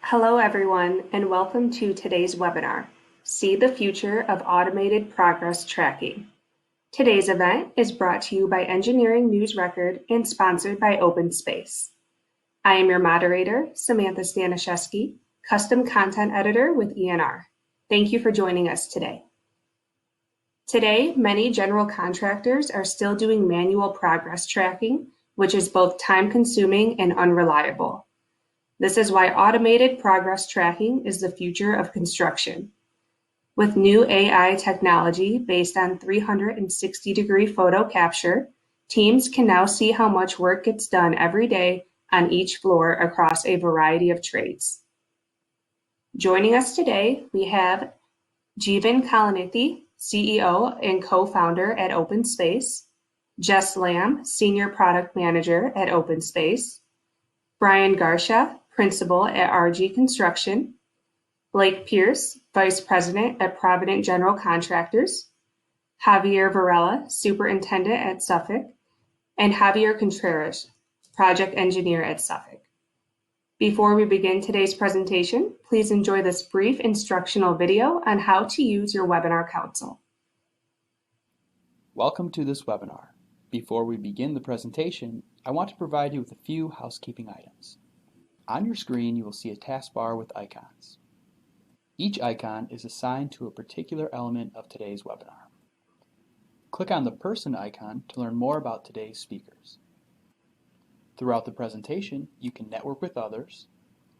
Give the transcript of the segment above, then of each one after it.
Hello, everyone, and welcome to today's webinar, See the Future of Automated Progress Tracking. Today's event is brought to you by Engineering News Record and sponsored by OpenSpace. I am your moderator, Samantha Staniszewski, Custom Content Editor with ENR. Thank you for joining us today. Today, many general contractors are still doing manual progress tracking, which is both time-consuming and unreliable. This is why automated progress tracking is the future of construction. With new AI technology based on 360-degree photo capture, teams can now see how much work gets done every day on each floor across a variety of trades. Joining us today, we have Jeevan Kalanithi, CEO and co-founder at OpenSpace, Jess Lamb, Senior Product Manager at OpenSpace, Brian Garsha, Principal at RG Construction, Blake Pierce, Vice President at Provident General Contractors, Javier Varela, Superintendent at Suffolk, and Javier Contreras, Project Engineer at Suffolk. Before we begin today's presentation, please enjoy this brief instructional video on how to use your webinar console. Welcome to this webinar. Before we begin the presentation, I want to provide you with a few housekeeping items. On your screen, you will see a taskbar with icons. Each icon is assigned to a particular element of today's webinar. Click on the person icon to learn more about today's speakers. Throughout the presentation, you can network with others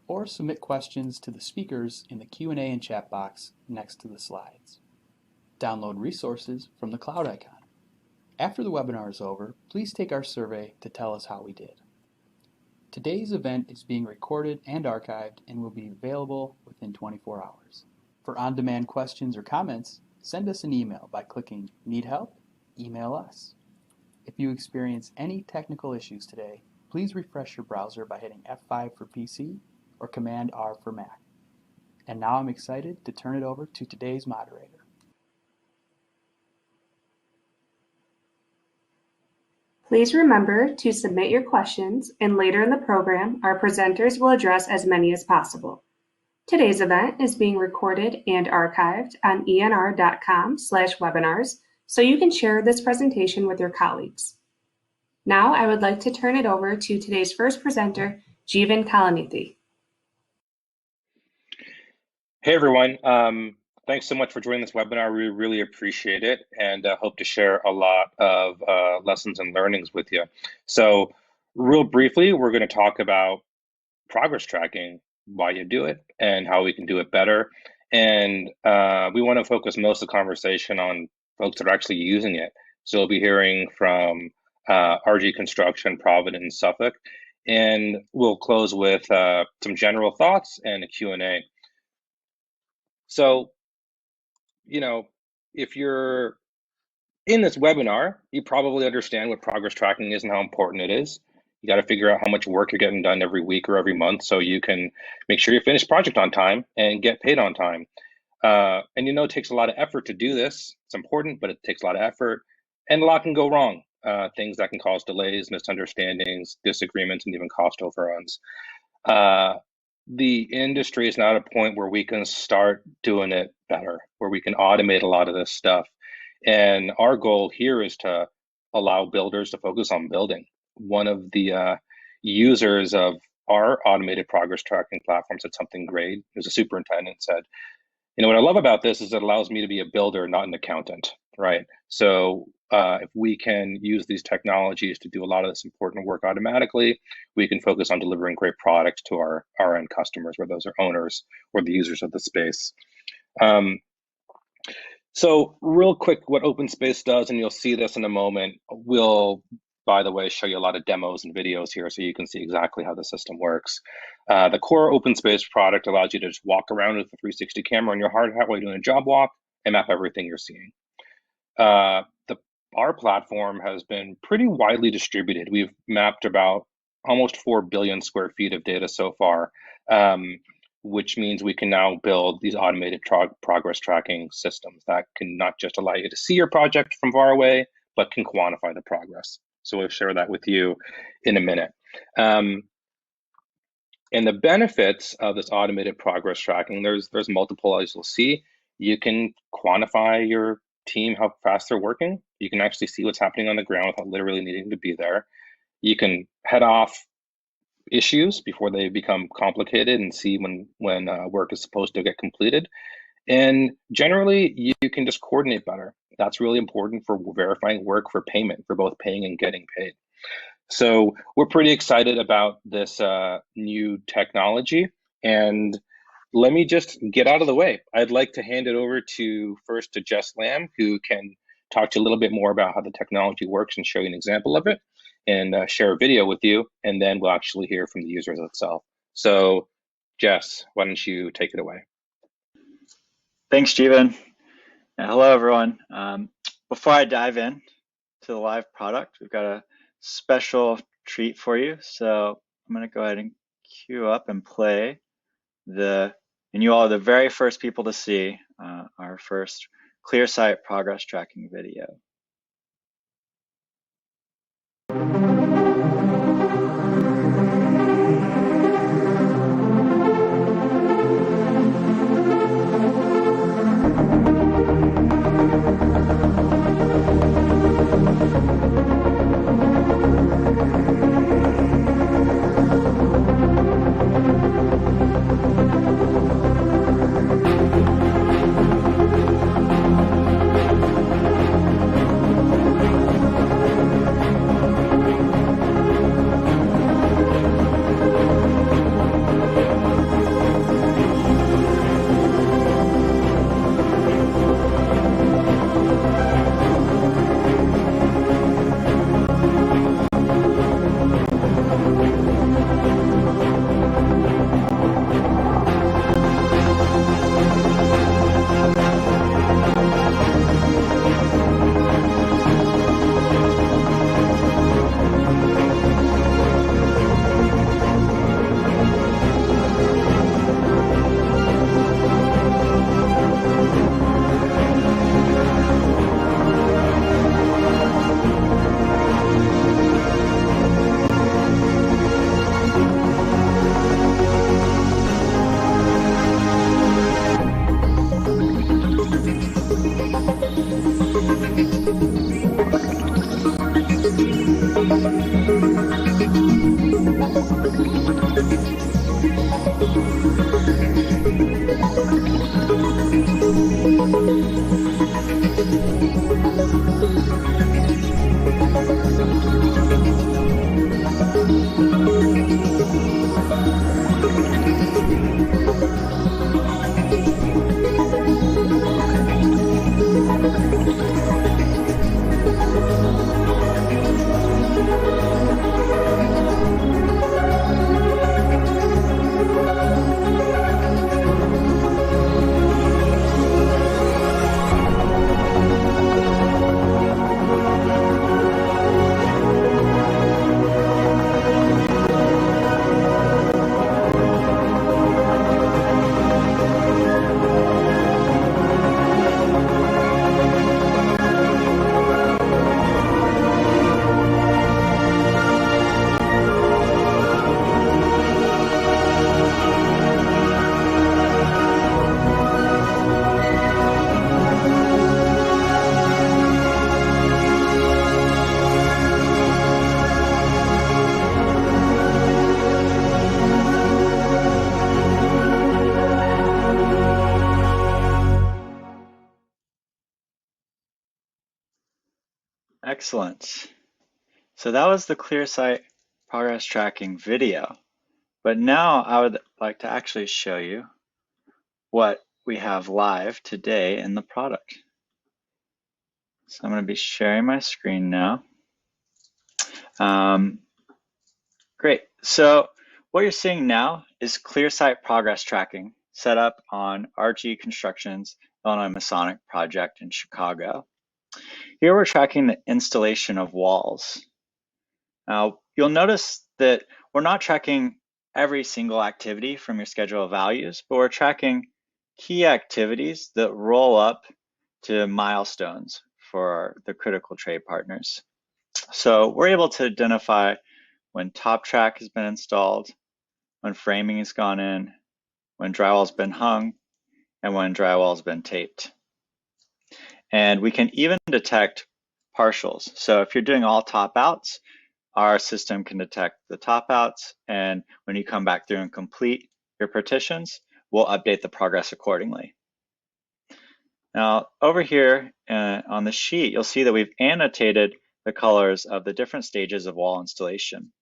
or submit questions to the speakers in the Q&A and chat box next to the slides. Download resources from the cloud icon. After the webinar is over, please take our survey to tell us how we did. Today's event is being recorded and archived and will be available within 24 hours. For on-demand questions or comments, send us an email by clicking Need Help? Email us. If you experience any technical issues today, please refresh your browser by hitting F5 for PC or Command R for Mac. And now I'm excited to turn it over to today's moderator. Please remember to submit your questions, and later in the program, our presenters will address as many as possible. Today's event is being recorded and archived on enr.com/webinars, so you can share this presentation with your colleagues. Now, I would like to turn it over to today's first presenter, Jeevan Kalanithi. Hey, everyone. Thanks so much for joining this webinar. We really appreciate it and hope to share a lot of lessons and learnings with you. So real briefly, we're going to talk about progress tracking, why you do it, and how we can do it better. And we want to focus most of the conversation on folks that are actually using it. So we'll be hearing from RG Construction, Provident, and Suffolk. And we'll close with some general thoughts and a Q&A. So, if you're in this webinar, you probably understand what progress tracking is and how important it is. You got to figure out how much work you're getting done every week or every month so you can make sure you finish project on time and get paid on time. And it takes a lot of effort to do this. It's important, but it takes a lot of effort and a lot can go wrong. Things that can cause delays, misunderstandings, disagreements, and even cost overruns. The industry is not a point where we can start doing it better, where we can automate a lot of this stuff. And our goal here is to allow builders to focus on building. One of the users of our automated progress tracking platform said something great. There's a superintendent said, what I love about this is it allows me to be a builder, not an accountant, right? So if we can use these technologies to do a lot of this important work automatically, we can focus on delivering great products to our end customers, whether those are owners or the users of the space. So real quick, what OpenSpace does, and you'll see this in a moment, we'll, by the way, show you a lot of demos and videos here so you can see exactly how the system works. The core OpenSpace product allows you to just walk around with a 360 camera on your hard hat while you're doing a job walk and map everything you're seeing. Our platform has been pretty widely distributed. We've mapped about almost 4 billion square feet of data so far, which means we can now build these automated progress tracking systems that can not just allow you to see your project from far away, but can quantify the progress. So we'll share that with you in a minute. And the benefits of this automated progress tracking, there's multiple, as you'll see. You can quantify your team, how fast they're working. You can actually see what's happening on the ground without literally needing to be there. You can head off issues before they become complicated and see when work is supposed to get completed. And generally, you can just coordinate better. That's really important for verifying work for payment, for both paying and getting paid. So we're pretty excited about this new technology. And let me just get out of the way. I'd like to hand it over first to Jess Lamb, who can talk to you a little bit more about how the technology works and show you an example of it, and share a video with you. And then we'll actually hear from the users itself. So Jess, why don't you take it away? Thanks, Jeevan. Hello, everyone. Before I dive in to the live product, we've got a special treat for you. So I'm going to go ahead and queue up and play and you all are the very first people to see our first ClearSight progress tracking video. Excellent. So that was the ClearSight progress tracking video. But now I would like to actually show you what we have live today in the product. So I'm going to be sharing my screen now. Great. So what you're seeing now is ClearSight progress tracking set up on RG Construction's Illinois Masonic project in Chicago. Here we're tracking the installation of walls. Now, you'll notice that we're not tracking every single activity from your schedule of values, but we're tracking key activities that roll up to milestones for the critical trade partners. So we're able to identify when top track has been installed, when framing has gone in, when drywall's been hung, and when drywall's been taped. And we can even detect partials. So if you're doing all top outs, our system can detect the top outs, and when you come back through and complete your partitions, we'll update the progress accordingly. Now, over here on the sheet, you'll see that we've annotated the colors of the different stages of wall installation.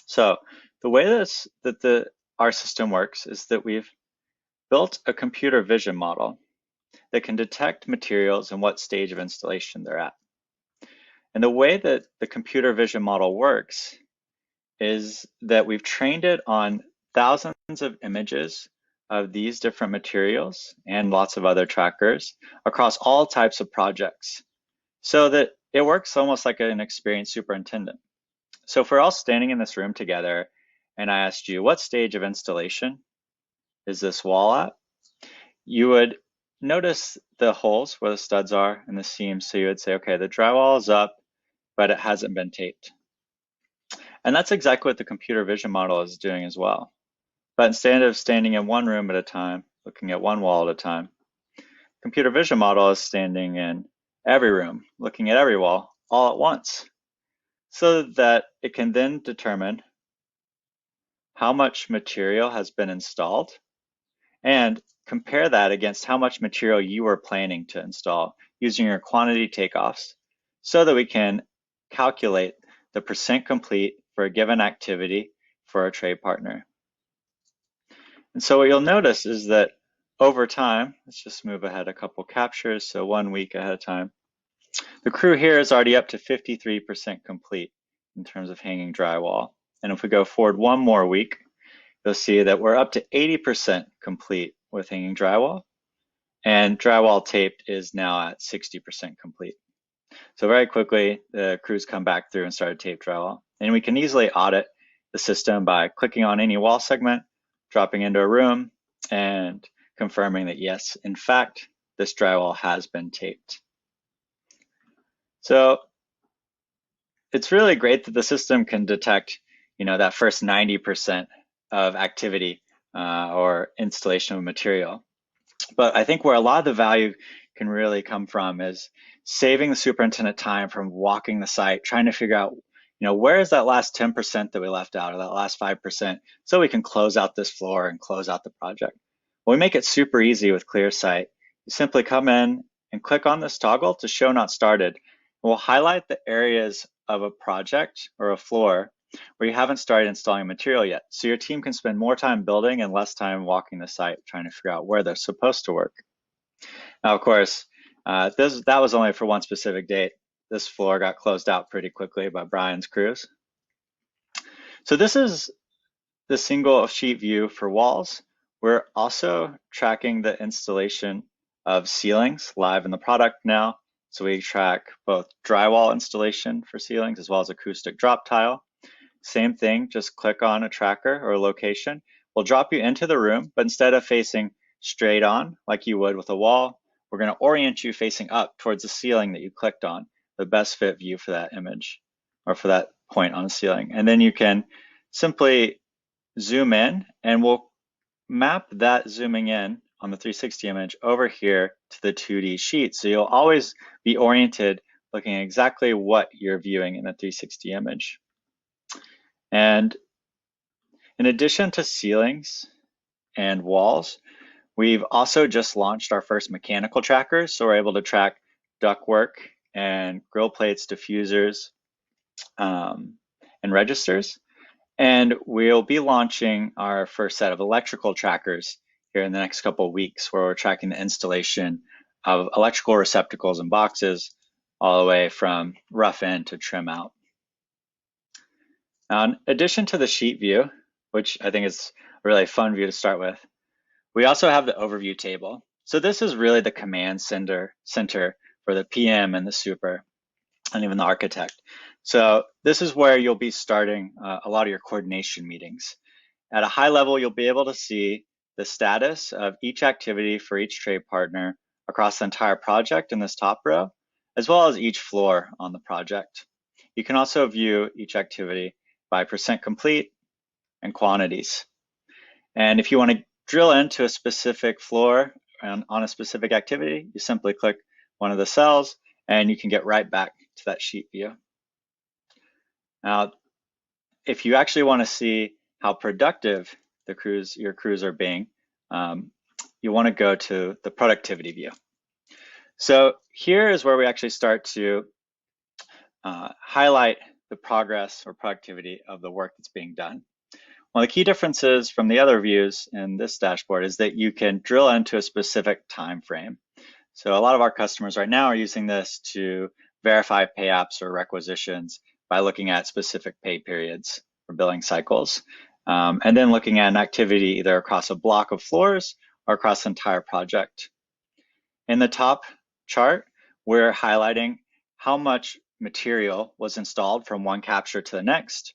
So the way that our system works is that we've built a computer vision model that can detect materials and what stage of installation they're at. And the way that the computer vision model works is that we've trained it on thousands of images of these different materials and lots of other trackers across all types of projects, so that it works almost like an experienced superintendent. So if we're all standing in this room together and I asked you, what stage of installation is this wall at? You would notice the holes where the studs are and the seams. So you would say, okay, the drywall is up, but it hasn't been taped. And that's exactly what the computer vision model is doing as well. But instead of standing in one room at a time, looking at one wall at a time, computer vision model is standing in every room, looking at every wall all at once, so that it can then determine how much material has been installed and compare that against how much material you were planning to install using your quantity takeoffs, so that we can calculate the percent complete for a given activity for a trade partner. And so what you'll notice is that over time, let's just move ahead a couple captures, so 1 week ahead of time, the crew here is already up to 53% complete in terms of hanging drywall. And if we go forward one more week, you'll see that we're up to 80% complete with hanging drywall, and drywall taped is now at 60% complete. So very quickly, the crews come back through and started tape drywall. And we can easily audit the system by clicking on any wall segment, dropping into a room, and confirming that yes, in fact, this drywall has been taped. So it's really great that the system can detect, that first 90% of activity or installation of material. But I think where a lot of the value can really come from is saving the superintendent time from walking the site, trying to figure out, where is that last 10% that we left out, or that last 5%, so we can close out this floor and close out the project. Well, we make it super easy with ClearSight. You simply come in and click on this toggle to show not started. We'll highlight the areas of a project or a floor where you haven't started installing material yet, so your team can spend more time building and less time walking the site trying to figure out where they're supposed to work. Now, of course, that was only for one specific date. This floor got closed out pretty quickly by Brian's crews. So this is the single sheet view for walls. We're also tracking the installation of ceilings live in the product now. So we track both drywall installation for ceilings as well as acoustic drop tile. Same thing, just click on a tracker or a location. We'll drop you into the room, but instead of facing straight on like you would with a wall, we're going to orient you facing up towards the ceiling that you clicked on, the best fit view for that image or for that point on the ceiling. And then you can simply zoom in, and we'll map that zooming in on the 360 image over here to the 2D sheet. So you'll always be oriented looking at exactly what you're viewing in the 360 image. And in addition to ceilings and walls, we've also just launched our first mechanical trackers. So we're able to track ductwork and grill plates, diffusers, and registers. And we'll be launching our first set of electrical trackers here in the next couple of weeks, where we're tracking the installation of electrical receptacles and boxes all the way from rough in to trim out. Now, in addition to the sheet view, which I think is a really fun view to start with, we also have the overview table. So this is really the command center for the PM and the super, and even the architect. So this is where you'll be starting a lot of your coordination meetings. At a high level, you'll be able to see the status of each activity for each trade partner across the entire project in this top row, as well as each floor on the project. You can also view each activity by percent complete and quantities. And if you want to drill into a specific floor on a specific activity, you simply click one of the cells and you can get right back to that sheet view. Now, if you actually want to see how productive your crews are being, you want to go to the productivity view. So here is where we actually start to highlight the progress or productivity of the work that's being done. One of the key differences from the other views in this dashboard is that you can drill into a specific time frame. So a lot of our customers right now are using this to verify pay apps or requisitions by looking at specific pay periods or billing cycles, and then looking at an activity either across a block of floors or across the entire project. In the top chart, we're highlighting how much material was installed from one capture to the next.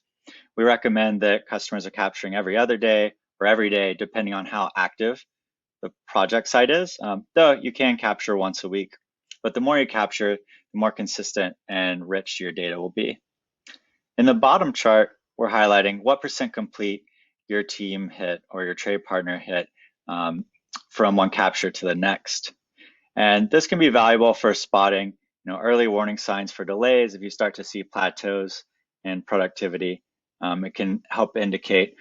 We recommend that customers are capturing every other day or every day, depending on how active the project site is, though you can capture once a week. But the more you capture, the more consistent and rich your data will be. In the bottom chart, we're highlighting what % complete your team hit or your trade partner hit from one capture to the next. And this can be valuable for spotting early warning signs for delays. If you start to see plateaus in productivity, it can help indicate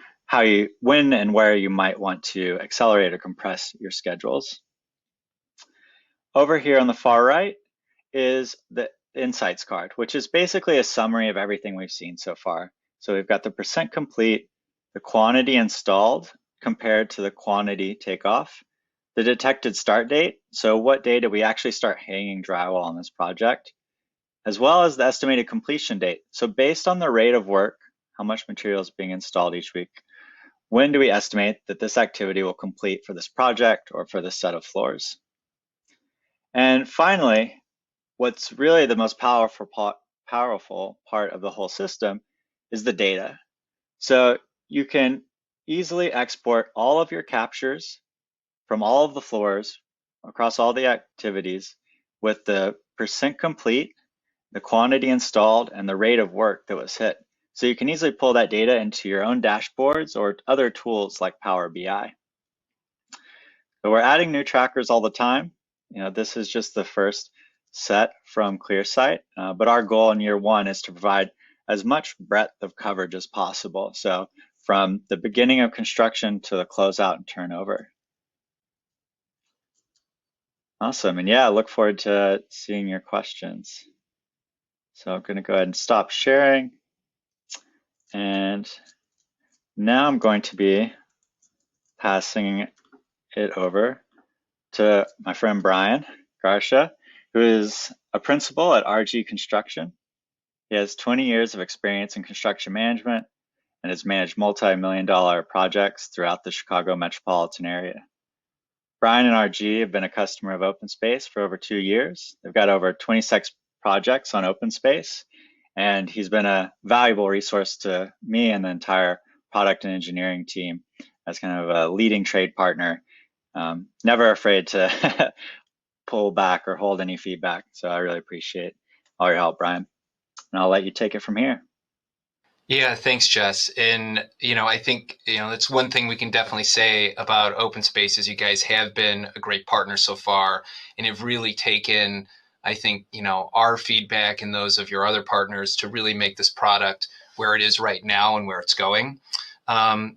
when and where you might want to accelerate or compress your schedules. Over here on the far right is the insights card, which is basically a summary of everything we've seen so far. So we've got the % complete, the quantity installed compared to the quantity takeoff, the detected start date, so what day did we actually start hanging drywall on this project, as well as the estimated completion date. So based on the rate of work, how much material is being installed each week, when do we estimate that this activity will complete for this project or for this set of floors? And finally, what's really the most powerful part of the whole system is the data. So you can easily export all of your captures from all of the floors across all the activities with the % complete, the quantity installed, and the rate of work that was hit. So you can easily pull that data into your own dashboards or other tools like Power BI. So we're adding new trackers all the time. This is just the first set from ClearSight, but our goal in year one is to provide as much breadth of coverage as possible. So from the beginning of construction to the closeout and turnover. Awesome, and yeah, I look forward to seeing your questions. So I'm gonna go ahead and stop sharing. And now I'm going to be passing it over to my friend Brian Garcia, who is a principal at RG Construction. He has 20 years of experience in construction management and has managed multi-million-dollar projects throughout the Chicago metropolitan area. Brian and RG have been a customer of OpenSpace for over 2 years. They've got over 26 projects on OpenSpace, and he's been a valuable resource to me and the entire product and engineering team as kind of a leading trade partner, never afraid to pull back or hold any feedback. So I really appreciate all your help, Brian. And I'll let you take it from here. Yeah, thanks, Jess. And, I think, that's one thing we can definitely say about OpenSpace is you guys have been a great partner so far and have really taken, I think, our feedback and those of your other partners to really make this product where it is right now and where it's going.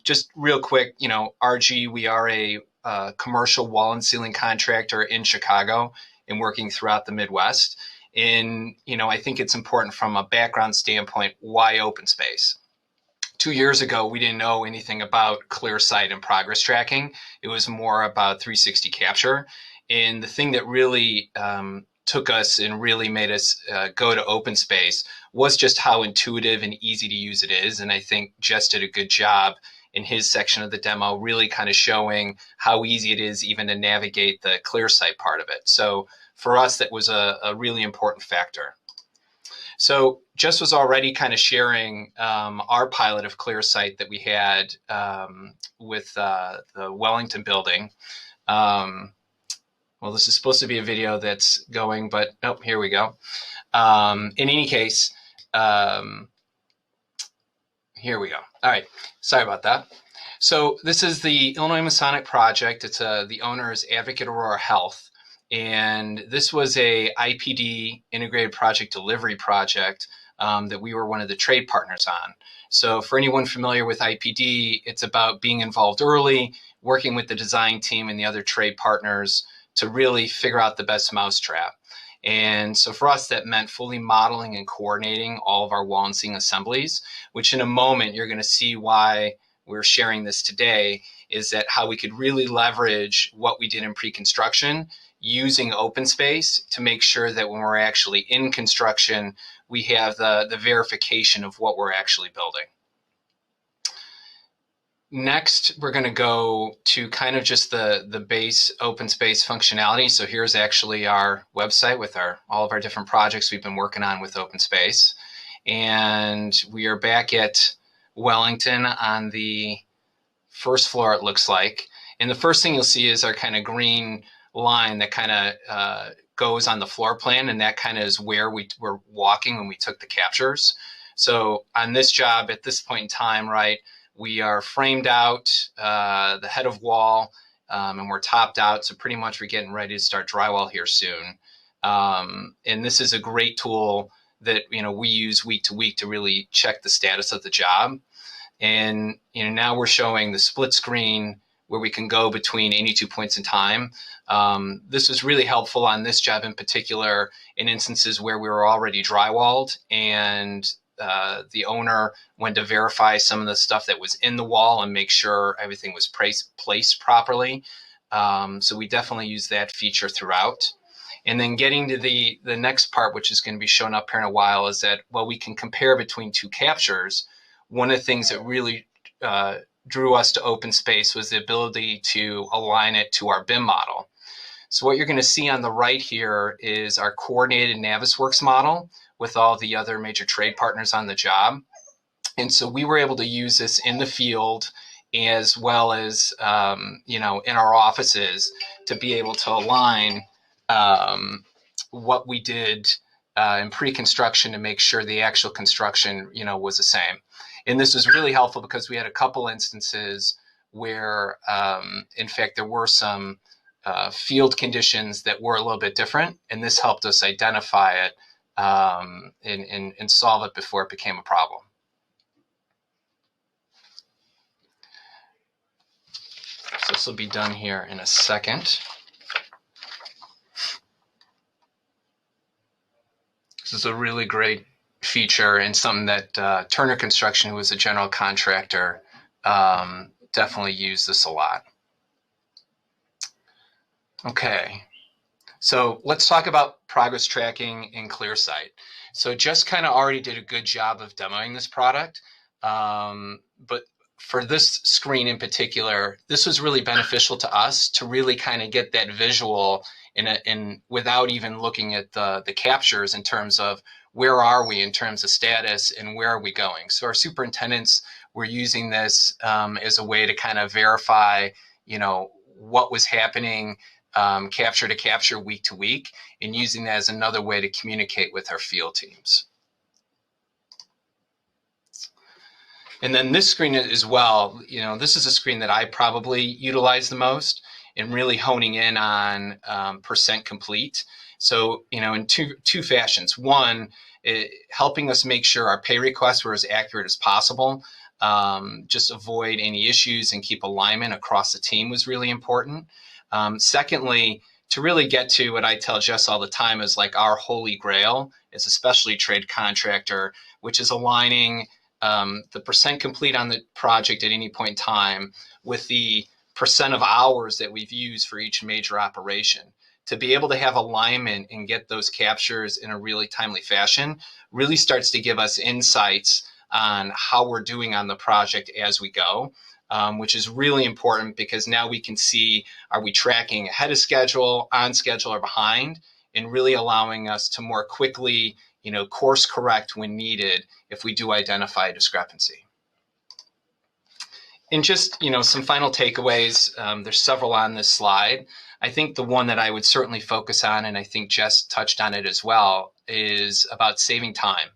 Just real quick, RG, we are a commercial wall and ceiling contractor in Chicago and working throughout the Midwest. And, I think it's important from a background standpoint, why OpenSpace? 2 years ago, we didn't know anything about ClearSight and progress tracking. It was more about 360 capture. And the thing that really took us and really made us go to OpenSpace was just how intuitive and easy to use it is. And I think Jess did a good job in his section of the demo, really kind of showing how easy it is even to navigate the ClearSight part of it. So for us, that was a really important factor. So Jess was already kind of sharing our pilot of ClearSight that we had with the Wellington building. Well, this is supposed to be a video that's going, but oh, here we go. In any case, here we go. All right, sorry about that. So this is the Illinois Masonic project. It's the owner is Advocate Aurora Health. And this was a IPD, Integrated Project Delivery project, that we were one of the trade partners on. So for anyone familiar with IPD, it's about being involved early, working with the design team and the other trade partners to really figure out the best mousetrap. And so for us, that meant fully modeling and coordinating all of our wall and ceiling assemblies, which in a moment you're going to see why we're sharing this today, is that how we could really leverage what we did in pre-construction using OpenSpace to make sure that when we're actually in construction, we have the verification of what we're actually building. Next, we're going to go to kind of just the base OpenSpace functionality. So here's actually our website with all of our different projects we've been working on with OpenSpace. And we are back at Wellington on the first floor, it looks like. And the first thing you'll see is our kind of green line that kind of goes on the floor plan, and that kind of is where we were walking when we took the captures. So on this job at this point in time, right, we are framed out, the head of wall, and we're topped out. So pretty much we're getting ready to start drywall here soon. And this is a great tool that we use week to week to really check the status of the job. And now we're showing the split screen where we can go between 82 points in time. This was really helpful on this job in particular in instances where we were already drywalled and the owner went to verify some of the stuff that was in the wall and make sure everything was placed properly. So we definitely use that feature throughout. And then getting to the next part, which is going to be shown up here in a while, is that while we can compare between two captures, one of the things that really drew us to OpenSpace was the ability to align it to our BIM model. So what you're going to see on the right here is our coordinated Navisworks model with all the other major trade partners on the job. And so we were able to use this in the field as well as, in our offices to be able to align what we did in pre-construction to make sure the actual construction, was the same. And this was really helpful because we had a couple instances where, in fact, there were some field conditions that were a little bit different, and this helped us identify it and solve it before it became a problem. So this will be done here in a second. This is a really great feature and something that Turner Construction, who was a general contractor, definitely used this a lot. Okay, so let's talk about progress tracking in ClearSight. So Jess kind of already did a good job of demoing this product, but for this screen in particular, this was really beneficial to us to really kind of get that visual in without even looking at the captures in terms of where are we in terms of status and where are we going. So our superintendents were using this as a way to kind of verify, what was happening capture to capture, week to week, and using that as another way to communicate with our field teams. And then this screen as well, this is a screen that I probably utilize the most in really honing in on percent complete. So, in two fashions. One, helping us make sure our pay requests were as accurate as possible. Just avoid any issues and keep alignment across the team was really important. Secondly, to really get to what I tell Jess all the time is like our holy grail as a specialty trade contractor, which is aligning the percent complete on the project at any point in time with the percent of hours that we've used for each major operation. To be able to have alignment and get those captures in a really timely fashion really starts to give us insights on how we're doing on the project as we go, which is really important because now we can see, are we tracking ahead of schedule, on schedule, or behind, and really allowing us to more quickly, course correct when needed if we do identify a discrepancy. And just, some final takeaways. There's several on this slide. I think the one that I would certainly focus on, and I think Jess touched on it as well, is about saving time.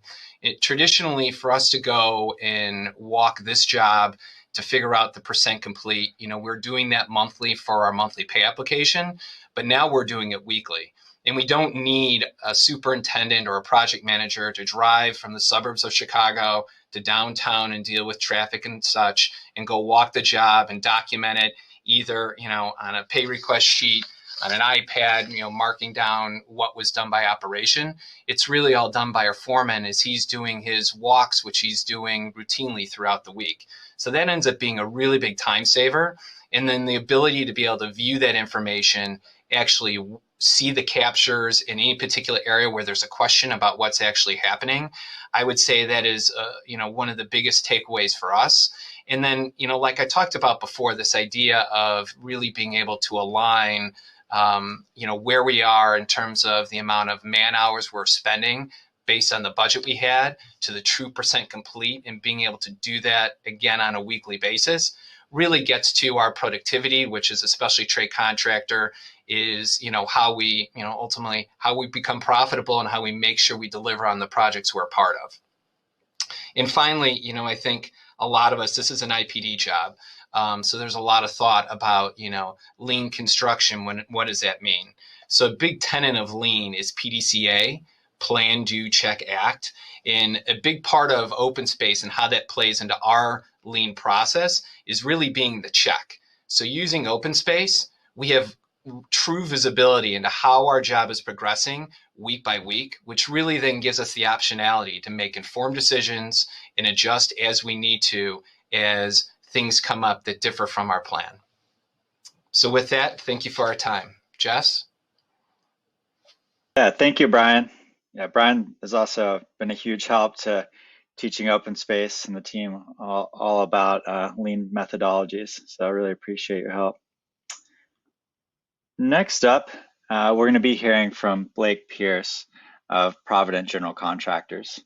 Traditionally, for us to go and walk this job to figure out the percent complete. We're doing that monthly for our monthly pay application, but now we're doing it weekly. And we don't need a superintendent or a project manager to drive from the suburbs of Chicago to downtown and deal with traffic and such, and go walk the job and document it either, on a pay request sheet, on an iPad, marking down what was done by operation. It's really all done by our foreman as he's doing his walks, which he's doing routinely throughout the week. So that ends up being a really big time saver. And then the ability to be able to view that information, actually see the captures in any particular area where there's a question about what's actually happening, I would say that is, one of the biggest takeaways for us. And then, like I talked about before, this idea of really being able to align where we are in terms of the amount of man hours we're spending based on the budget we had to the true percent complete, and being able to do that again on a weekly basis really gets to our productivity, which is especially trade contractor, is, how we, ultimately how we become profitable and how we make sure we deliver on the projects we're a part of. And finally, I think a lot of us, this is an IPD job. So there's a lot of thought about, lean construction. What does that mean? So a big tenet of lean is PDCA, Plan, Do, Check, Act. And a big part of OpenSpace and how that plays into our lean process is really being the check. So using OpenSpace, we have true visibility into how our job is progressing week by week, which really then gives us the optionality to make informed decisions and adjust as we need to as things come up that differ from our plan. So with that, thank you for our time. Jess? Yeah, thank you, Brian. Yeah, Brian has also been a huge help to teaching OpenSpace and the team all about lean methodologies. So I really appreciate your help. Next up, we're going to be hearing from Blake Pierce of Provident General Contractors.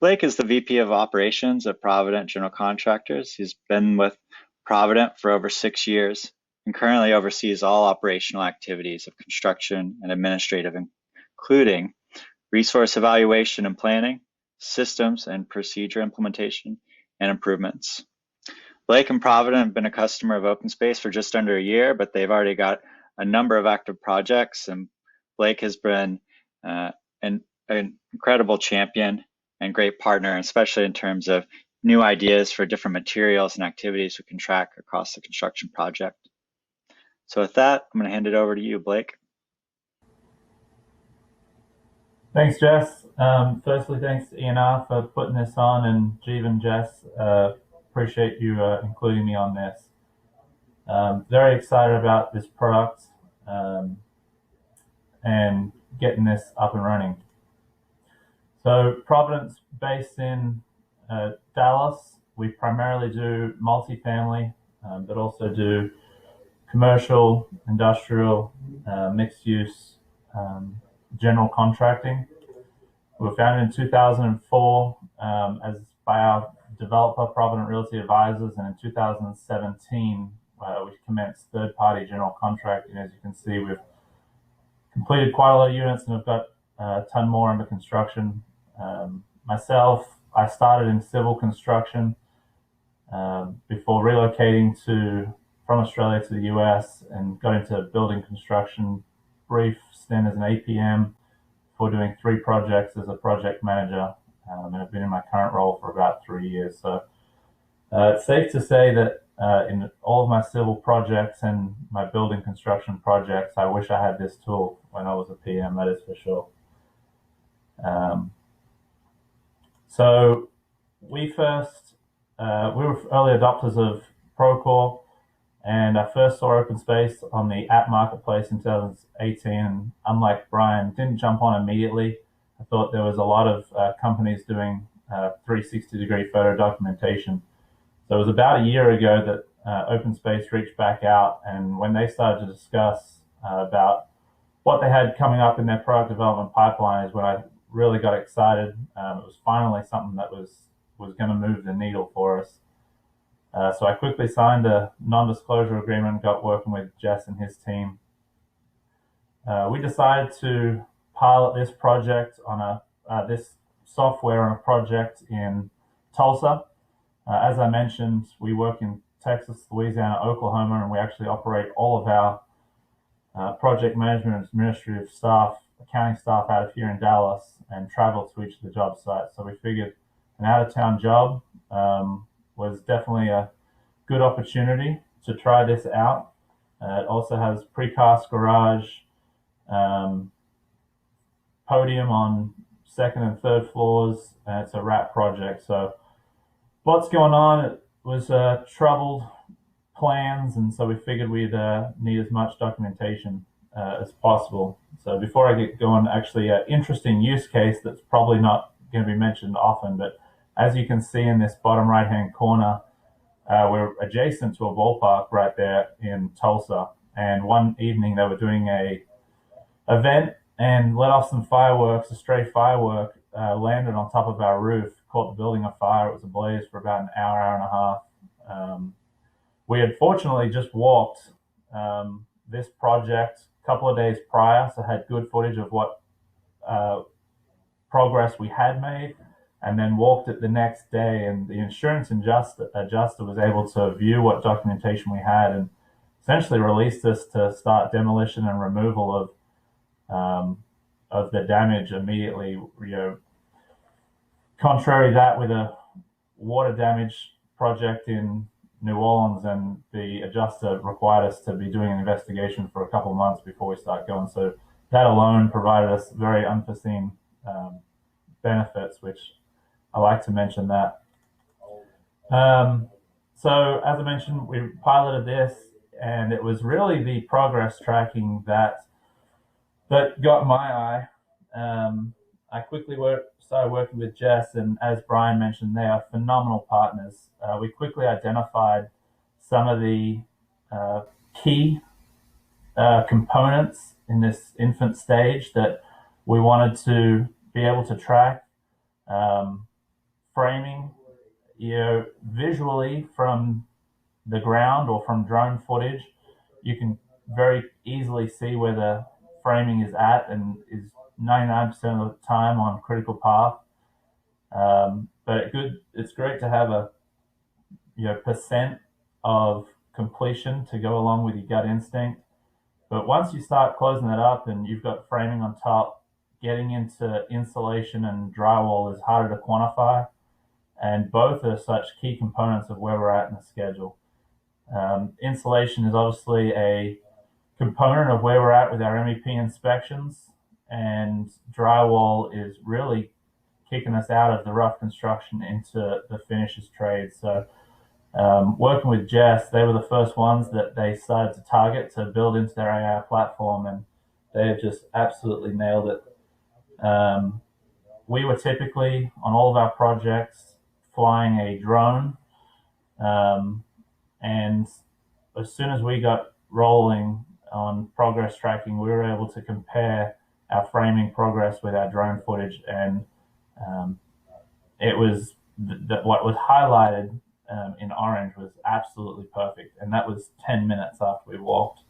Blake is the VP of Operations at Provident General Contractors. He's been with Provident for over 6 years and currently oversees all operational activities of construction and administrative, including resource evaluation and planning, systems and procedure implementation, and improvements. Blake and Provident have been a customer of OpenSpace for just under a year, but they've already got a number of active projects, and Blake has been an incredible champion and great partner, especially in terms of new ideas for different materials and activities we can track across the construction project. So with that, I'm going to hand it over to you, Blake. Thanks, Jess. Firstly, thanks to ENR for putting this on, and Jeev and Jess, appreciate you including me on this. Very excited about this product and getting this up and running. So Provident's based in Dallas. We primarily do multifamily, but also do commercial, industrial, mixed use, general contracting. We were founded in 2004 as by our developer, Provident Realty Advisors, and in 2017 we commenced third-party general contracting. As you can see, we've completed quite a lot of units and we've got a ton more under construction. Myself, I started in civil construction before relocating from Australia to the US and got into building construction. Brief stint as an APM before doing 3 projects as a project manager, and I've been in my current role for about 3 years. So it's safe to say that in all of my civil projects and my building construction projects, I wish I had this tool when I was a PM, that is for sure. So we were early adopters of Procore, and I first saw OpenSpace on the app marketplace in 2018. And unlike Brian, didn't jump on immediately. I thought there was a lot of companies doing 360-degree photo documentation. So it was about a year ago that OpenSpace reached back out, and when they started to discuss about what they had coming up in their product development pipeline is when I really got excited. It was finally something that was going to move the needle for us. So I quickly signed a non-disclosure agreement, got working with Jess and his team. We decided to pilot this project on this software on a project in Tulsa. As I mentioned, we work in Texas, Louisiana, Oklahoma, and we actually operate all of our project management and administrative staff, accounting staff out of here in Dallas, and travel to each of the job sites. So we figured an out-of-town job was definitely a good opportunity to try this out. It also has precast garage, podium on second and third floors, and it's a wrap project. So lots going on. It was troubled plans, and so we figured we'd need as much documentation as possible. So before I get going, actually an interesting use case that's probably not going to be mentioned often, but as you can see in this bottom right hand corner, we're adjacent to a ballpark right there in Tulsa, and one evening they were doing a event and let off some fireworks. A stray firework landed on top of our roof, caught the building on fire. It was ablaze for about an hour, hour and a half. We had fortunately just walked this project a couple of days prior, so had good footage of what progress we had made, and then walked it the next day, and the insurance adjuster was able to view what documentation we had and essentially released us to start demolition and removal of the damage immediately. Contrary to that, with a water damage project in New Orleans, and the adjuster required us to be doing an investigation for a couple of months before we start going. So that alone provided us very unforeseen benefits, which I like to mention that. So as I mentioned, we piloted this, and it was really the progress tracking that got my eye. I quickly started working with Jess, and as Brian mentioned, they are phenomenal partners. We quickly identified some of the key components in this infant stage that we wanted to be able to track. Framing, visually from the ground or from drone footage, you can very easily see where the framing is at and is 99% of the time on critical path. But it's great to have a percent of completion to go along with your gut instinct. But once you start closing that up and you've got framing on top, getting into insulation and drywall is harder to quantify, and both are such key components of where we're at in the schedule. Insulation is obviously a component of where we're at with our MEP inspections, and drywall is really kicking us out of the rough construction into the finishes trade. So working with Jess, they were the first ones that they started to target to build into their AI platform, and they have just absolutely nailed it. We were typically, on all of our projects, flying a drone, and as soon as we got rolling on progress tracking, we were able to compare our framing progress with our drone footage, and it was what was highlighted in orange was absolutely perfect, and that was 10 minutes after we walked.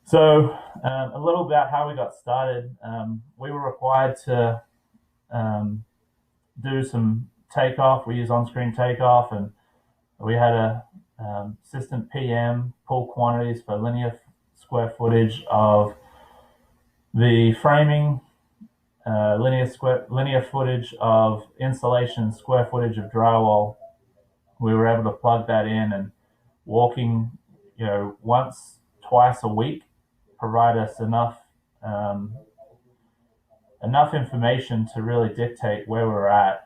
So a little about how we got started. We were required to do some takeoff. We use on-screen takeoff, and we had a assistant PM pull quantities for linear square footage of the framing, linear footage of insulation, square footage of drywall. We were able to plug that in, and walking, once, twice a week, provide us enough information to really dictate where we're at,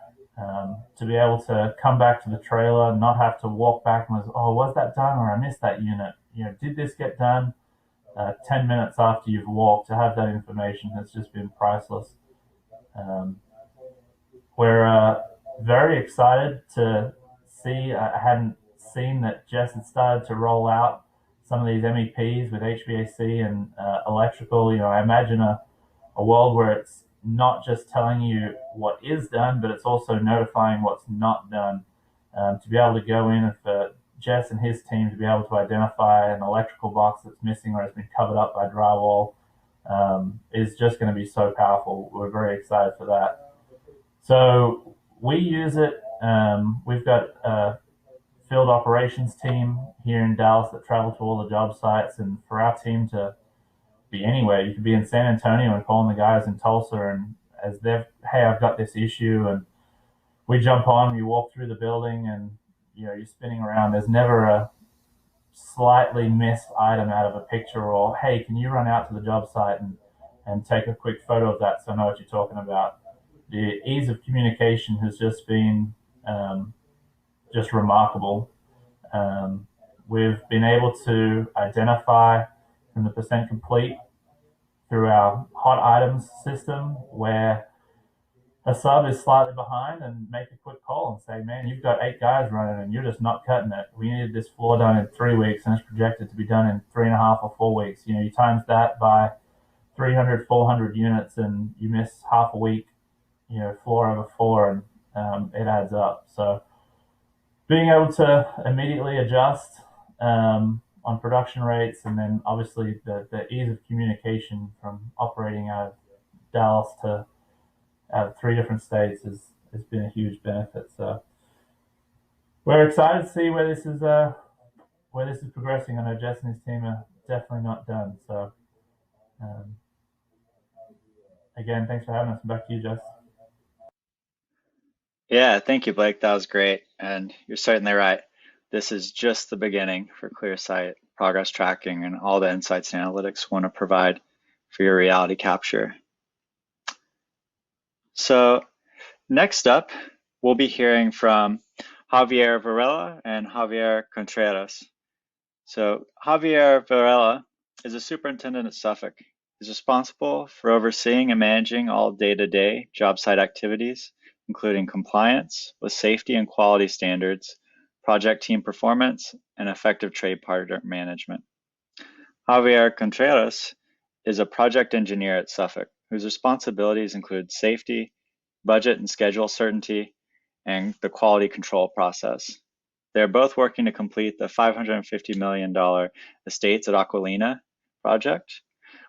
to be able to come back to the trailer, not have to walk back and was that done, or I missed that unit? Did this get done? 10 minutes after you've walked, to have that information has just been priceless. We're very excited to see. I hadn't seen that Jess had started to roll out some of these MEPs with HVAC and electrical. I imagine a world where it's not just telling you what is done, but it's also notifying what's not done. To be able to go in, and for Jess and his team to be able to identify an electrical box that's missing or has been covered up by drywall, is just going to be so powerful. We're very excited for that. So we use it We've got a field operations team here in Dallas that travel to all the job sites, and for our team to be anywhere, you could be in San Antonio and calling the guys in Tulsa, and as they're, hey, I've got this issue, and we jump on, you walk through the building, and you're spinning around. There's never a slightly missed item out of a picture, or hey, can you run out to the job site and take a quick photo of that so I know what you're talking about. The ease of communication has just been just remarkable. We've been able to identify from the percent complete through our hot items system where a sub is slightly behind, and make a quick call and say, man, you've got 8 guys running and you're just not cutting it. We needed this floor done in 3 weeks and it's projected to be done in 3.5 or 4 weeks. You times that by 300, 400 units and you miss half a week, floor over floor, and it adds up. So being able to immediately adjust on production rates, and then obviously the ease of communication from operating out of Dallas to out of 3 different states has been a huge benefit. So we're excited to see where this is progressing. I know Jess and his team are definitely not done. So again, thanks for having us. Back to you, Jess. Yeah, thank you, Blake. That was great. And you're certainly right. This is just the beginning for ClearSight, progress tracking, and all the insights and analytics we want to provide for your reality capture. So next up, we'll be hearing from Javier Varela and Javier Contreras. So Javier Varela is a superintendent at Suffolk. He's responsible for overseeing and managing all day-to-day job site activities, including compliance with safety and quality standards, project team performance, and effective trade partner management. Javier Contreras is a project engineer at Suffolk, whose responsibilities include safety, budget and schedule certainty, and the quality control process. They're both working to complete the $550 million Estates at Aquilina project,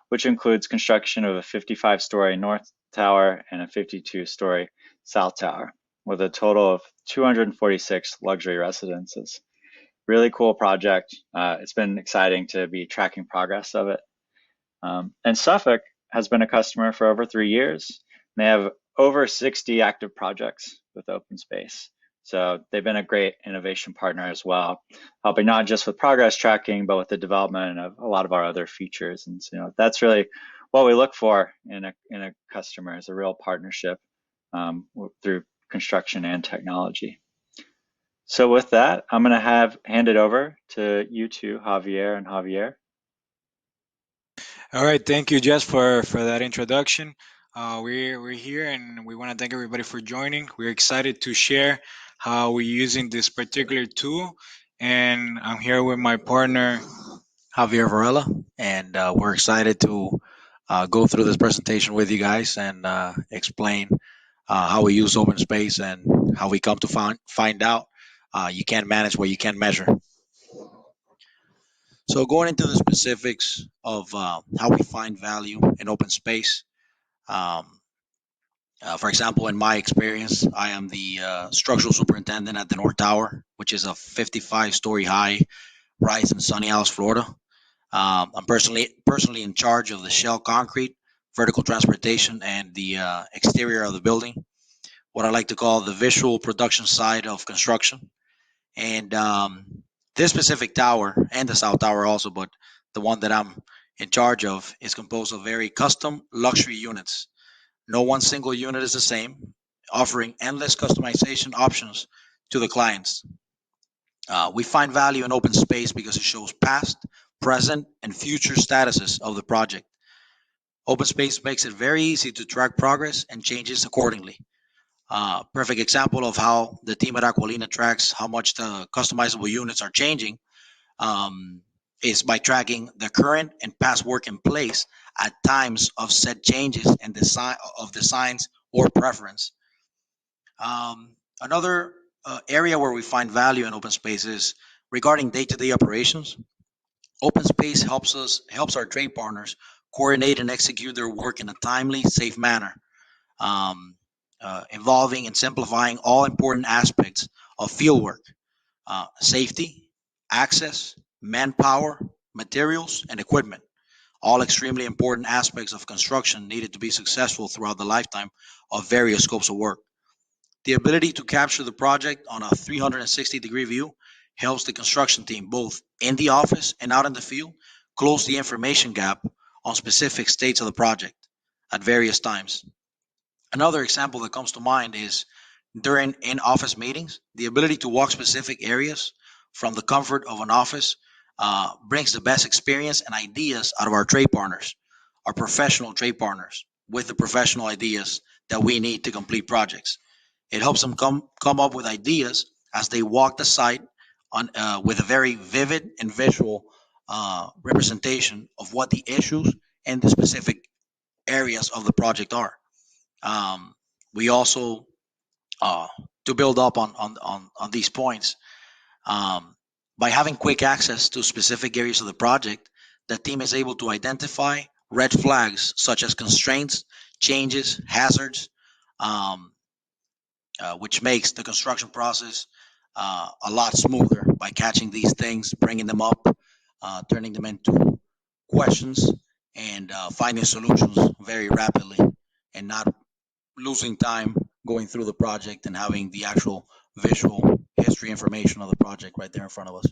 which includes construction of a 55-story north tower and a 52-story south tower, with a total of 246 luxury residences. Really cool project. It's been exciting to be tracking progress of it. And Suffolk has been a customer for over 3 years. They have over 60 active projects with OpenSpace. So they've been a great innovation partner as well, helping not just with progress tracking, but with the development of a lot of our other features. And so, that's really what we look for in a customer, is a real partnership through construction and technology. So with that, I'm going to hand it over to you two, Javier and Javier. All right, thank you, Jess, for that introduction. We're here, and we want to thank everybody for joining. We're excited to share how we're using this particular tool, and I'm here with my partner Javier Varela, and we're excited to go through this presentation with you guys and explain how we use OpenSpace and how we come to find out you can't manage what you can't measure. So going into the specifics of how we find value in OpenSpace, for example, in my experience, I am the structural superintendent at the North Tower, which is a 55-story high rise in Sunny Isles, Florida. I'm personally in charge of the shell concrete, vertical transportation, and the exterior of the building, what I like to call the visual production side of construction. And this specific tower, and the South Tower also, but the one that I'm in charge of, is composed of very custom luxury units. No one single unit is the same, offering endless customization options to the clients. We find value in OpenSpace because it shows past, present, and future statuses of the project. OpenSpace makes it very easy to track progress and changes accordingly. Perfect example of how the team at Aquilina tracks how much the customizable units are changing is by tracking the current and past work in place at times of said changes and designs or preference. Another area where we find value in OpenSpace is regarding day-to-day operations. OpenSpace helps our trade partners coordinate and execute their work in a timely, safe manner. involving and simplifying all important aspects of fieldwork, safety, access, manpower, materials, and equipment. All extremely important aspects of construction needed to be successful throughout the lifetime of various scopes of work. The ability to capture the project on a 360-degree view helps the construction team, both in the office and out in the field, close the information gap on specific states of the project at various times. Another example that comes to mind is during in-office meetings, the ability to walk specific areas from the comfort of an office brings the best experience and ideas out of our trade partners, our professional trade partners, with the professional ideas that we need to complete projects. It helps them come up with ideas as they walk the site with a very vivid and visual representation of what the issues and the specific areas of the project are. We also, to build up on these points, by having quick access to specific areas of the project, the team is able to identify red flags such as constraints, changes, hazards, which makes the construction process a lot smoother by catching these things, bringing them up, turning them into questions, and finding solutions very rapidly, and not losing time going through the project and having the actual visual history information of the project right there in front of us.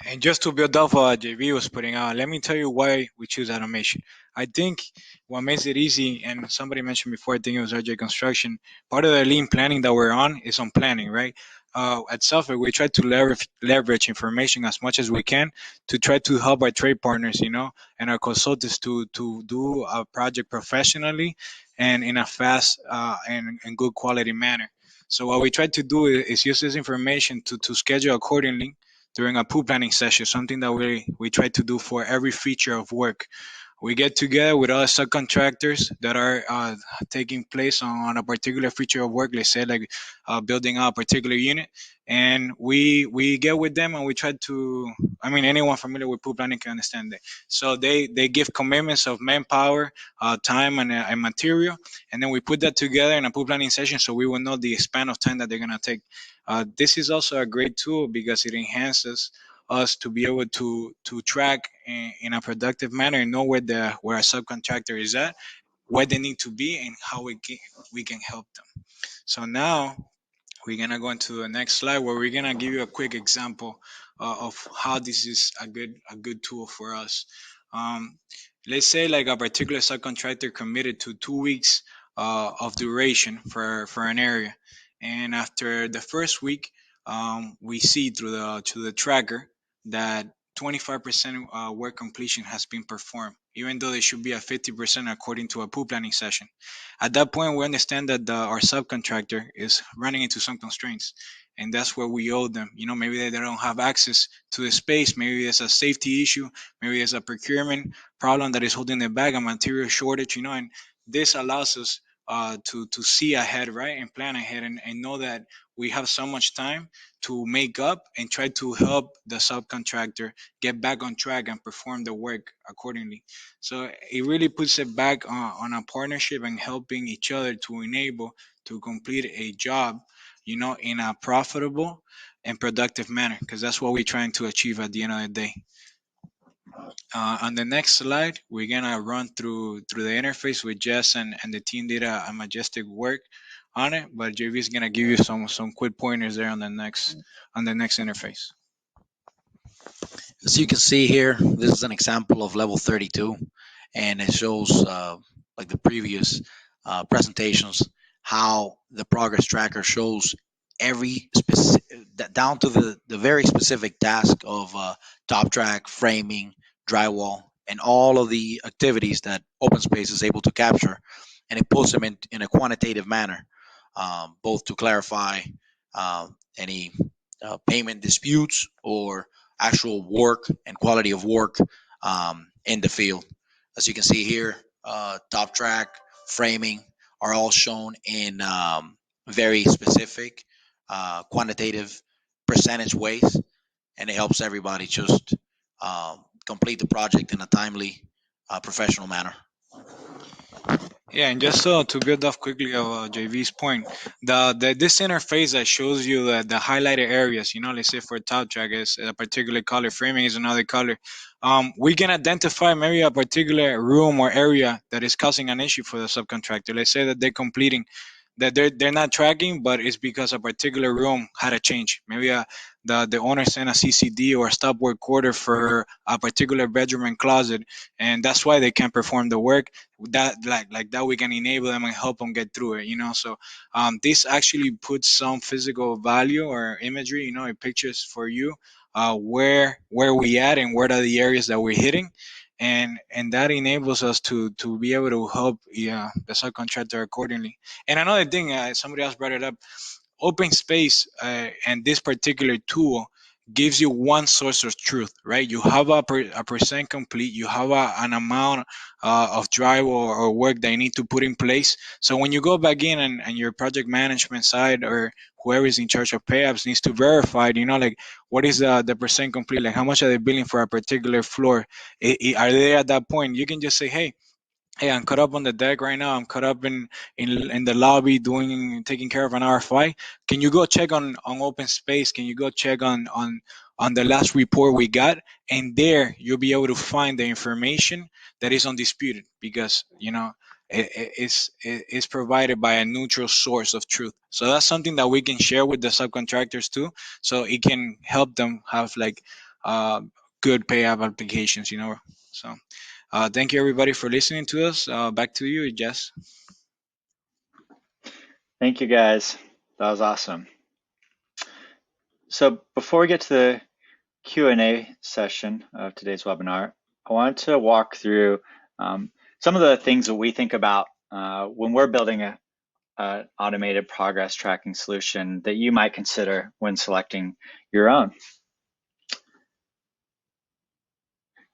And just to build off what JB was putting out, let me tell you why we choose automation. I think what makes it easy, and somebody mentioned before, I think it was RJ Construction, part of the lean planning that we're on is on planning, right? At Suffolk, we try to leverage information as much as we can to try to help our trade partners, and our consultants to do a project professionally and in a fast and good quality manner. So what we try to do is use this information to schedule accordingly during a pool planning session, something that we try to do for every feature of work. We get together with other subcontractors that are taking place on a particular feature of work, let's say like building a particular unit, and we get with them and we try to, anyone familiar with pool planning can understand that. So they give commitments of manpower, time, and material, and then we put that together in a pool planning session so we will know the span of time that they're going to take. This is also a great tool because it enhances us to be able to track in a productive manner and know where a subcontractor is at, where they need to be, and how we can help them. So now we're gonna go into the next slide where we're gonna give you a quick example of how this is a good tool for us. Let's say like a particular subcontractor committed to 2 weeks of duration for an area, and after the first week, we see through the tracker that 25% work completion has been performed, even though there should be a 50% according to a pool planning session. At that point, we understand that our subcontractor is running into some constraints, and that's where we owe them. Maybe they don't have access to the space. Maybe there's a safety issue. Maybe there's a procurement problem that is holding them back, a material shortage. And this allows us to see ahead, right, and plan ahead, and know that we have so much time to make up and try to help the subcontractor get back on track and perform the work accordingly. So it really puts it back on a partnership and helping each other to enable to complete a job, in a profitable and productive manner, because that's what we're trying to achieve at the end of the day. On the next slide, we're gonna run through the interface with Jess, and the team did a majestic work on it, but JV is gonna give you some quick pointers there on the next interface. As you can see here, this is an example of level 32, and it shows, like the previous presentations, how the progress tracker shows every specific, down to the very specific task of top track, framing, drywall, and all of the activities that OpenSpace is able to capture, and it puts them in a quantitative manner, both to clarify any payment disputes or actual work and quality of work in the field. As you can see here, top track, framing are all shown in very specific quantitative percentage ways, and it helps everybody just complete the project in a timely, professional manner. Yeah, and just to build off quickly of JV's point, this interface that shows you the highlighted areas, let's say for top track is a particular color, framing is another color. We can identify maybe a particular room or area that is causing an issue for the subcontractor. Let's say that they're completing, that they're not tracking, but it's because a particular room had a change. Maybe the owner sent a CCD or a stop work order for a particular bedroom and closet, and that's why they can't perform the work. That like that we can enable them and help them get through it. So this actually puts some physical value or imagery, in pictures for you, where we at and where are the areas that we're hitting, and that enables us to be able to help the subcontractor accordingly. And another thing, somebody else brought it up, OpenSpace and this particular tool gives you one source of truth, right? You have a percent complete, you have an amount of drive or work that you need to put in place. So when you go back in and your project management side or whoever is in charge of payups needs to verify, like what is the percent complete, like how much are they billing for a particular floor? Are they at that point? You can just say, hey, I'm caught up on the deck right now. I'm caught up in the lobby taking care of an RFI. Can you go check on open space? Can you go check on the last report we got? And there you'll be able to find the information that is undisputed because it's provided by a neutral source of truth. So that's something that we can share with the subcontractors too, so it can help them have like good payout applications. So. Thank you, everybody, for listening to us. Back to you, Jess. Thank you, guys. That was awesome. So before we get to the Q&A session of today's webinar, I wanted to walk through some of the things that we think about when we're building an automated progress tracking solution that you might consider when selecting your own.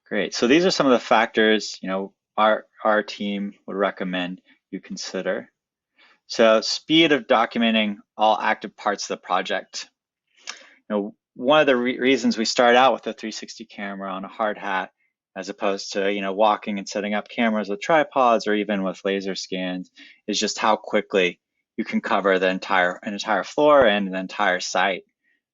Great. So these are some of the factors our team would recommend you consider. So speed of documenting all active parts of the project. One of the reasons we start out with a 360 camera on a hard hat, as opposed to walking and setting up cameras with tripods or even with laser scans, is just how quickly you can cover the entire floor and the entire site.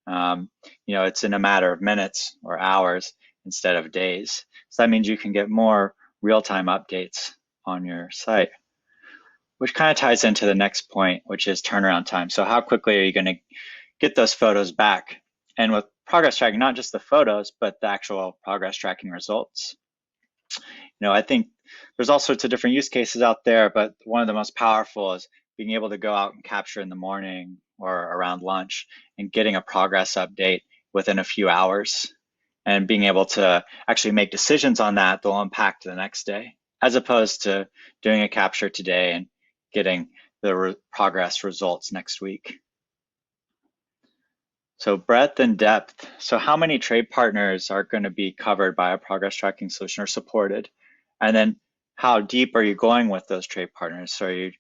It's in a matter of minutes or hours instead of days. So that means you can get more real-time updates on your site, which kind of ties into the next point, which is turnaround time. So how quickly are you going to get those photos back? And with progress tracking, not just the photos, but the actual progress tracking results. I think there's all sorts of different use cases out there, but one of the most powerful is being able to go out and capture in the morning or around lunch and getting a progress update within a few hours and being able to actually make decisions on that that'll impact the next day, as opposed to doing a capture today and getting the progress results next week. So breadth and depth. So how many trade partners are going to be covered by a progress tracking solution or supported? And then how deep are you going with those trade partners? So are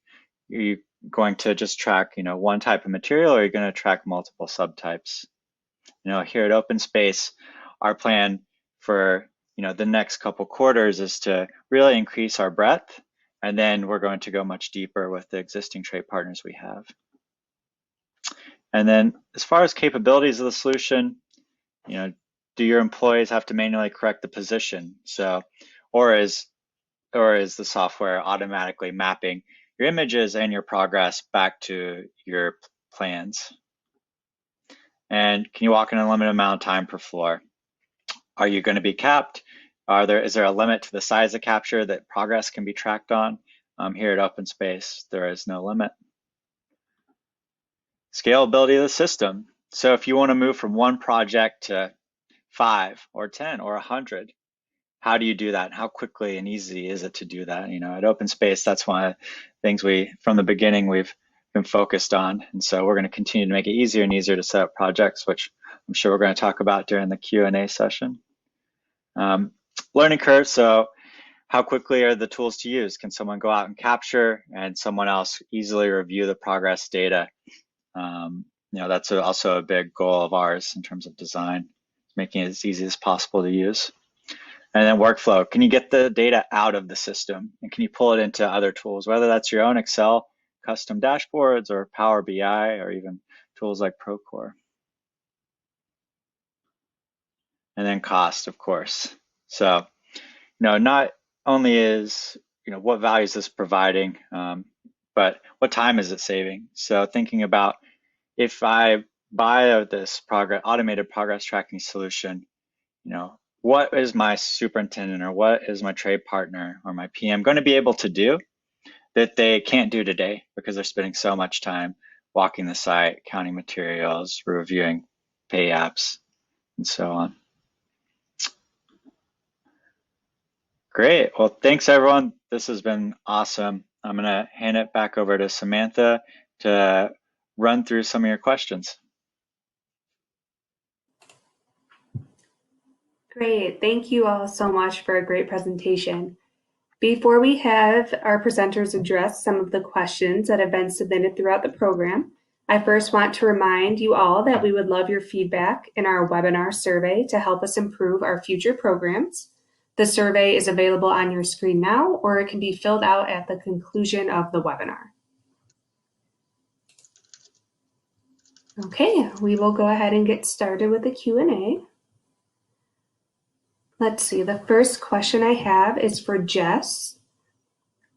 you going to just track one type of material, or are you going to track multiple subtypes? Here at OpenSpace, our plan for the next couple quarters is to really increase our breadth, and then we're going to go much deeper with the existing trade partners we have. And then as far as capabilities of the solution, do your employees have to manually correct the position? So, or is the software automatically mapping your images and your progress back to your plans? And can you walk in a limited amount of time per floor? Are you going to be capped? Is there a limit to the size of capture that progress can be tracked on? Here at OpenSpace, there is no limit. Scalability of the system. So if you want to move from one project to 5 or 10 or 100, how do you do that? How quickly and easy is it to do that? At OpenSpace, that's one of the things from the beginning, we've been focused on. And so we're going to continue to make it easier and easier to set up projects, which I'm sure we're going to talk about during the Q&A session. Learning curve. So how quickly are the tools to use? Can someone go out and capture and someone else easily review the progress data? That's also a big goal of ours in terms of design, making it as easy as possible to use. And then workflow, can you get the data out of the system? And can you pull it into other tools, whether that's your own Excel custom dashboards or Power BI or even tools like Procore? And then cost, of course. So, not only is, what value is this providing, but what time is it saving? So thinking about, if I buy this automated progress tracking solution, what is my superintendent or what is my trade partner or my PM going to be able to do that they can't do today because they're spending so much time walking the site, counting materials, reviewing pay apps, and so on. Great. Well, thanks everyone. This has been awesome. I'm going to hand it back over to Samantha to run through some of your questions. Great. Thank you all so much for a great presentation. Before we have our presenters address some of the questions that have been submitted throughout the program, I first want to remind you all that we would love your feedback in our webinar survey to help us improve our future programs. The survey is available on your screen now, or it can be filled out at the conclusion of the webinar. Okay, we will go ahead and get started with the Q&A. Let's see, the first question I have is for Jess.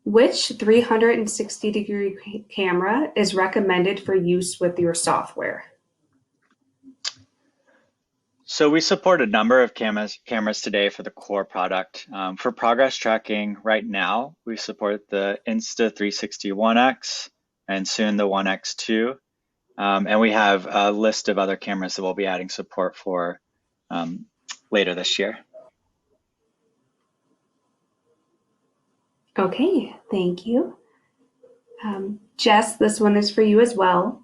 Which 360-degree camera is recommended for use with your software? So we support a number of cameras today for the core product. For progress tracking right now, we support the Insta360 1X and soon the 1X2. And we have a list of other cameras that we'll be adding support for later this year. Okay, thank you. Jess, this one is for you as well.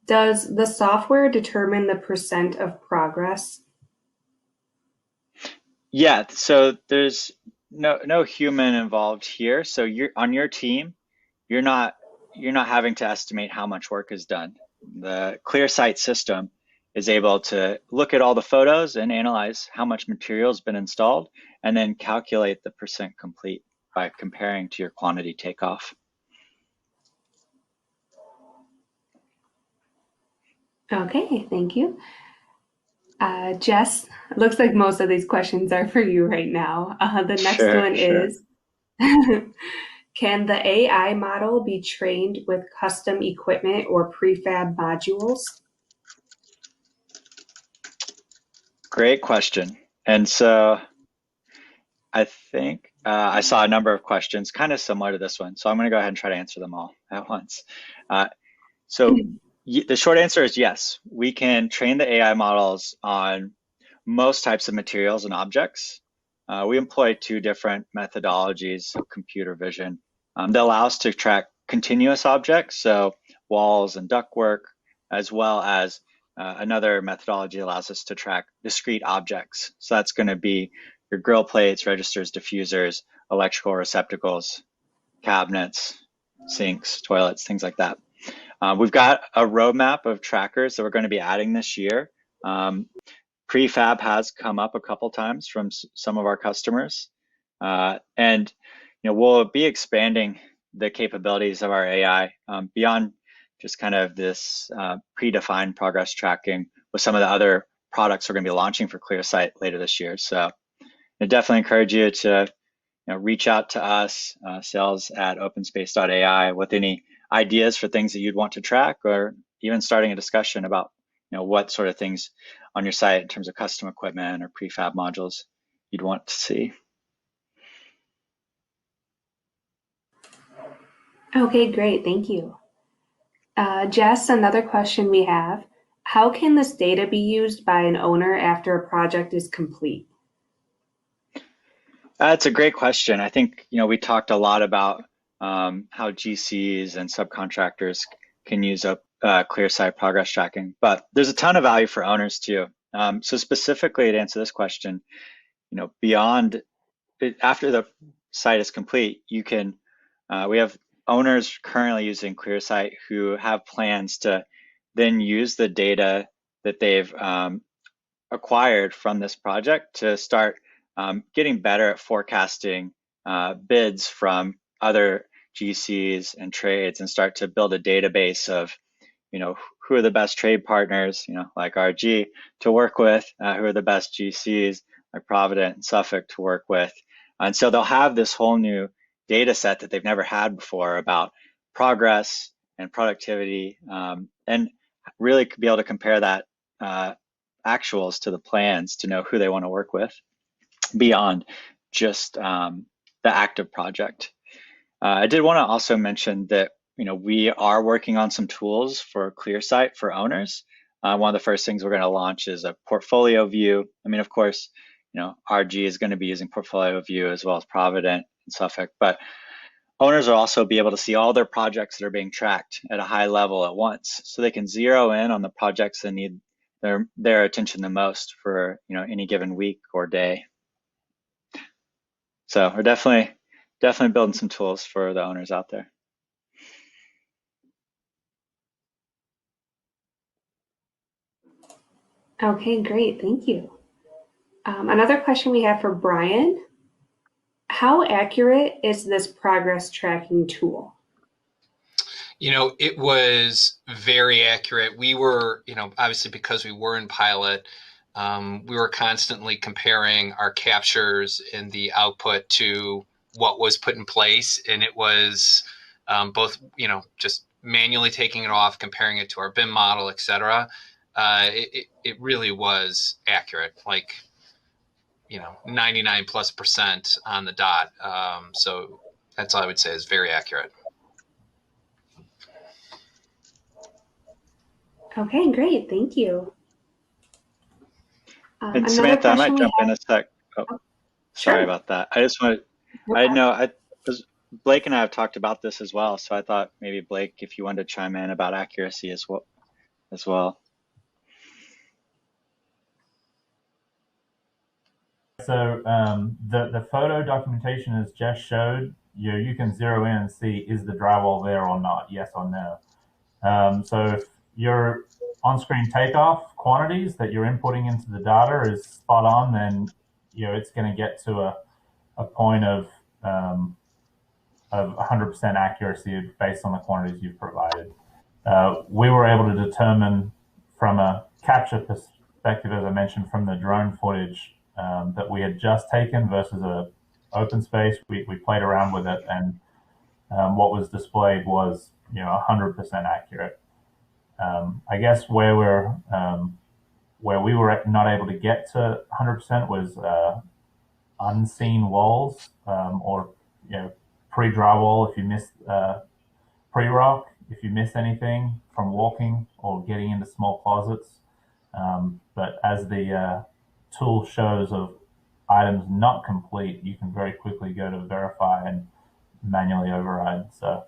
Does the software determine the % of progress? Yeah, so there's no human involved here. So you're on your team, you're not having to estimate how much work is done. The ClearSight system is able to look at all the photos and analyze how much material has been installed, and then calculate the % complete by comparing to your quantity takeoff. Okay, thank you. Jess, it looks like most of these questions are for you right now. The next one is, can the AI model be trained with custom equipment or prefab modules? Great question. And so I think I saw a number of questions kind of similar to this one. So I'm going to go ahead and try to answer them all at once. So the short answer is yes. We can train the AI models on most types of materials and objects. We employ two different methodologies of computer vision that allow us to track continuous objects, so walls and ductwork, as well as another methodology allows us to track discrete objects. So that's going to be your grill plates, registers, diffusers, electrical receptacles, cabinets, sinks, toilets, things like that. We've got a roadmap of trackers that we're going to be adding this year. Prefab has come up a couple times from some of our customers. And we'll be expanding the capabilities of our AI beyond just kind of this predefined progress tracking with some of the other products we're going to be launching for ClearSight later this year. So I definitely encourage you to reach out to us, sales@openspace.ai, with any ideas for things that you'd want to track, or even starting a discussion about what sort of things on your site in terms of custom equipment or prefab modules you'd want to see. Okay, great, thank you. Jess, another question we have, how can this data be used by an owner after a project is complete? That's a great question. I think we talked a lot about how GCs and subcontractors can use up ClearSight progress tracking, but there's a ton of value for owners too. So specifically to answer this question, beyond after the site is complete, you can. We have owners currently using ClearSight who have plans to then use the data that they've acquired from this project to start getting better at forecasting bids from other GCs and trades, and start to build a database of, who are the best trade partners, like RG to work with, who are the best GCs like Provident and Suffolk to work with. And so they'll have this whole new data set that they've never had before about progress and productivity, and really be able to compare that actuals to the plans to know who they want to work with beyond just the active project. I did want to also mention that we are working on some tools for ClearSight for owners. One of the first things we're going to launch is a portfolio view. I mean, of course, RG is going to be using portfolio view as well as Provident and Suffolk, but owners will also be able to see all their projects that are being tracked at a high level at once, so they can zero in on the projects that need their attention the most for any given week or day. So we're definitely building some tools for the owners out there. Okay, great, thank you. Another question we have for Brian. How accurate is this progress tracking tool? It was very accurate. We were, obviously because we were in pilot, we were constantly comparing our captures and the output to what was put in place. And it was both, just manually taking it off, comparing it to our BIM model, et cetera. It really was accurate, like, 99+% on the dot. So that's all I would say is very accurate. Okay, great, thank you. And Samantha, I might jump in a sec. Oh, sorry about that. I just want to, I know Blake and I have talked about this as well, so I thought maybe Blake, if you wanted to chime in about accuracy as well. So the photo documentation, as Jess showed, you can zero in and see, is the drywall there or not, yes or no. So if your on-screen takeoff quantities that you're inputting into the data is spot on, then it's going to get to a point of 100% accuracy based on the quantities you've provided. We were able to determine from a capture perspective, as I mentioned, from the drone footage that we had just taken versus a OpenSpace. We played around with it, and what was displayed was 100% accurate. I guess where we were not able to get to 100% was unseen walls, or pre-drywall. If you missed pre-rock, if you miss anything from walking or getting into small closets. But as the tool shows of items not complete, you can very quickly go to verify and manually override. So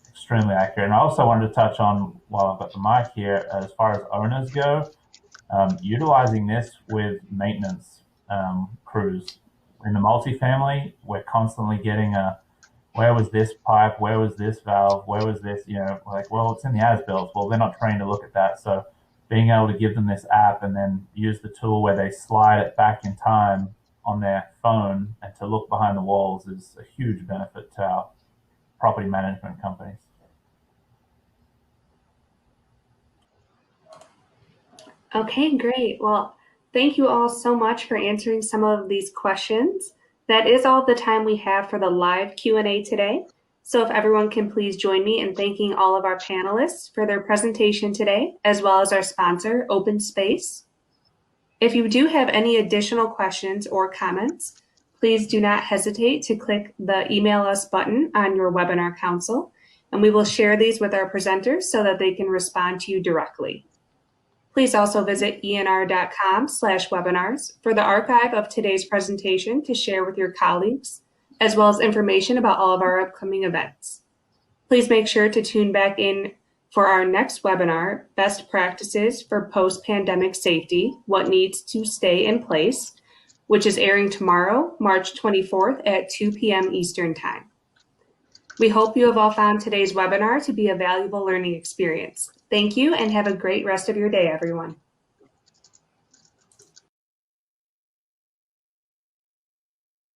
extremely accurate. And I also wanted to touch on, while I've got the mic here, as far as owners go, utilizing this with maintenance crews. In the multifamily, we're constantly getting where was this pipe, where was this valve, where was this, like, well, it's in the as-built. Well, they're not trained to look at that. So being able to give them this app and then use the tool where they slide it back in time on their phone and to look behind the walls is a huge benefit to our property management companies. Okay, great. Well, thank you all so much for answering some of these questions. That is all the time we have for the live Q&A today. So if everyone can please join me in thanking all of our panelists for their presentation today, as well as our sponsor, OpenSpace. If you do have any additional questions or comments, please do not hesitate to click the Email Us button on your webinar console, and we will share these with our presenters so that they can respond to you directly. Please also visit enr.com/webinars for the archive of today's presentation to share with your colleagues, as well as information about all of our upcoming events. Please make sure to tune back in for our next webinar, Best Practices for Post-Pandemic Safety, What Needs to Stay in Place, which is airing tomorrow, March 24th at 2 p.m. Eastern Time. We hope you have all found today's webinar to be a valuable learning experience. Thank you and have a great rest of your day, everyone.